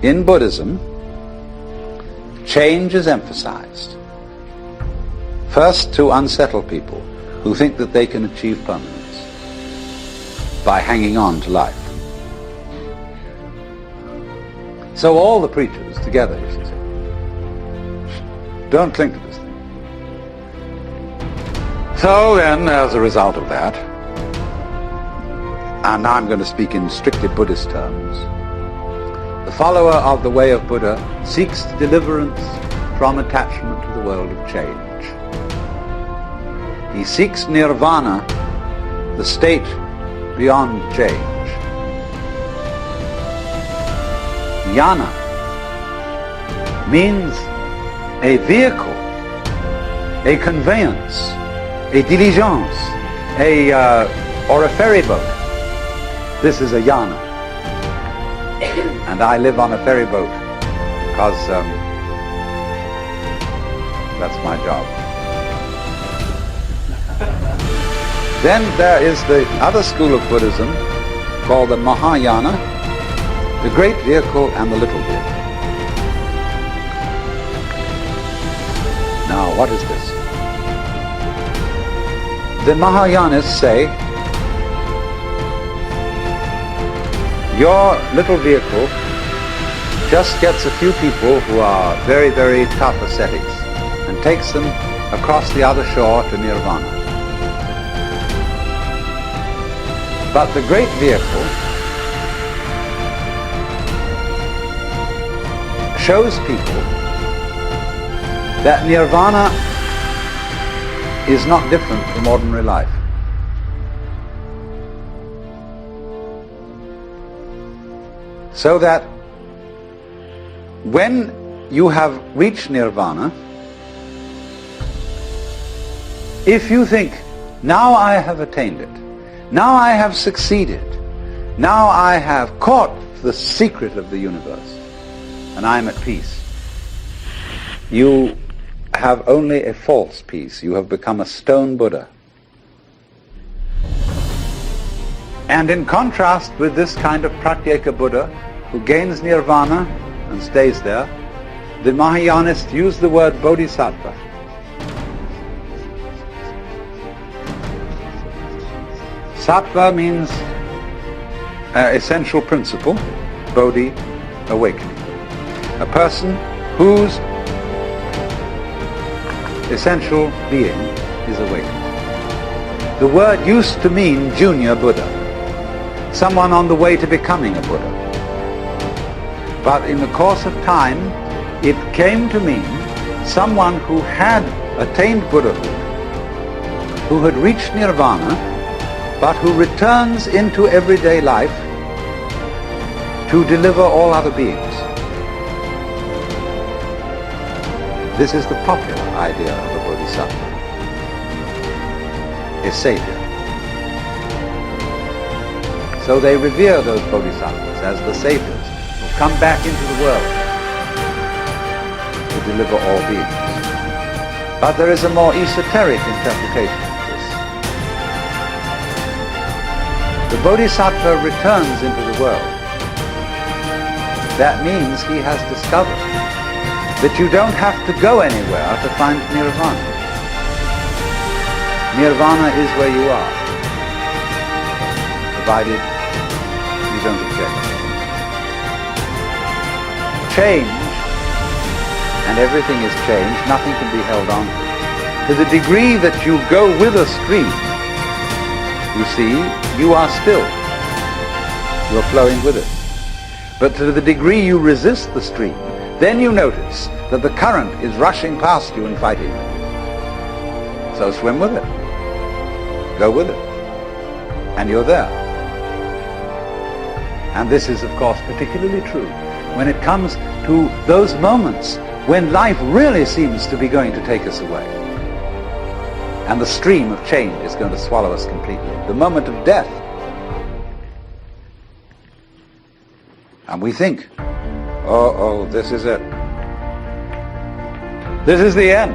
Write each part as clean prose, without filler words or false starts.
in Buddhism, change is emphasized. First, to unsettle people who think that they can achieve permanence by hanging on to life. So all the preachers together, you should say, don't cling to this thing. So then, as a result of that, and now I'm going to speak in strictly Buddhist terms, the follower of the way of Buddha seeks deliverance from attachment to the world of change. He seeks nirvana, the state beyond change. Jnana means a vehicle, a conveyance, a diligence, or a ferry boat. This is a jnana. And I live on a ferry boat because that's my job. Then there is the other school of Buddhism called the Mahayana, the great vehicle and the little vehicle. Now, what is this? The Mahayanists say, your little vehicle just gets a few people who are very, very tough ascetics and takes them across the other shore to nirvana. But the great vehicle shows people that nirvana is not different from ordinary life. So that when you have reached nirvana, if you think, now I have attained it, now I have succeeded, now I have caught the secret of the universe, and I am at peace, you have only a false peace. You have become a stone Buddha. And in contrast with this kind of Pratyeka Buddha, who gains nirvana and stays there, the Mahayanists use the word bodhisattva. Sattva means essential principle, bodhi, awakening. A person whose essential being is awakened. The word used to mean junior Buddha, someone on the way to becoming a Buddha. But in the course of time, it came to mean someone who had attained Buddhahood, who had reached nirvana, but who returns into everyday life to deliver all other beings. This is the popular idea of a bodhisattva, a savior. So they revere those bodhisattvas as the saviors who come back into the world to deliver all beings. But there is a more esoteric interpretation of this. The bodhisattva returns into the world. That means he has discovered that you don't have to go anywhere to find nirvana. Nirvana is where you are, provided you don't object. Change, and everything is change, nothing can be held on to. To the degree that you go with a stream, you see, you are still. You are flowing with it. But to the degree you resist the stream, then you notice that the current is rushing past you and fighting you. So swim with it. Go with it. And you're there. And this is, of course, particularly true when it comes to those moments when life really seems to be going to take us away. And the stream of change is going to swallow us completely. The moment of death. And we think, oh, this is it. This is the end.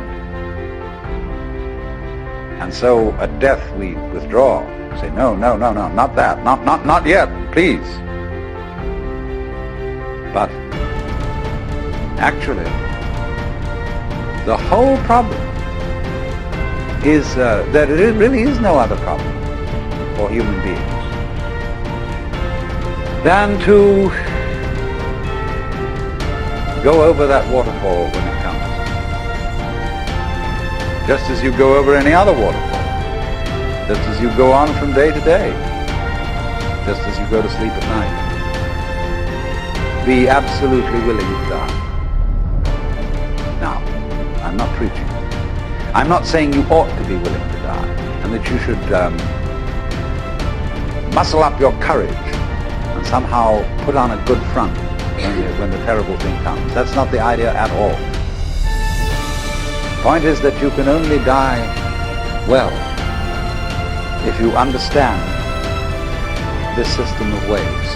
And so at death we withdraw. Say, no, not that. Not yet, please. But Actually, the whole problem is that there really is no other problem for human beings than to go over that waterfall when it comes. Just as you go over any other waterfall. Just as you go on from day to day. Just as you go to sleep at night. Be absolutely willing to die. Now, I'm not preaching. I'm not saying you ought to be willing to die and that you should muscle up your courage and somehow put on a good front when the terrible thing comes. That's not the idea at all. The point is that you can only die well if you understand this system of waves.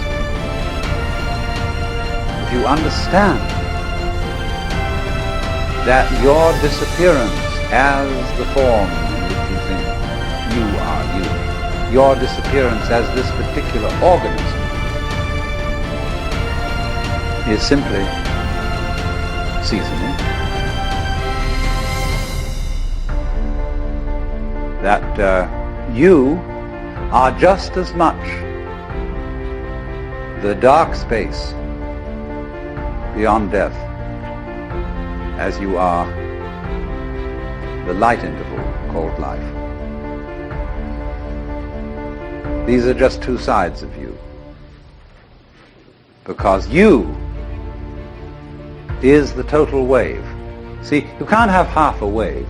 If you understand that your disappearance as the form in which you think you are you, your disappearance as this particular organism, is simply seasoning. That you are just as much the dark space beyond death as you are the light interval called life. These are just two sides of you, because you is the total wave. See, you can't have half a wave.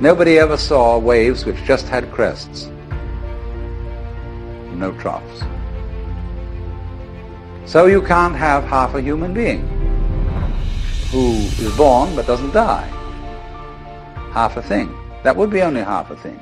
Nobody ever saw waves which just had crests, no troughs. So you can't have half a human being who is born but doesn't die. Half a thing. That would be only half a thing.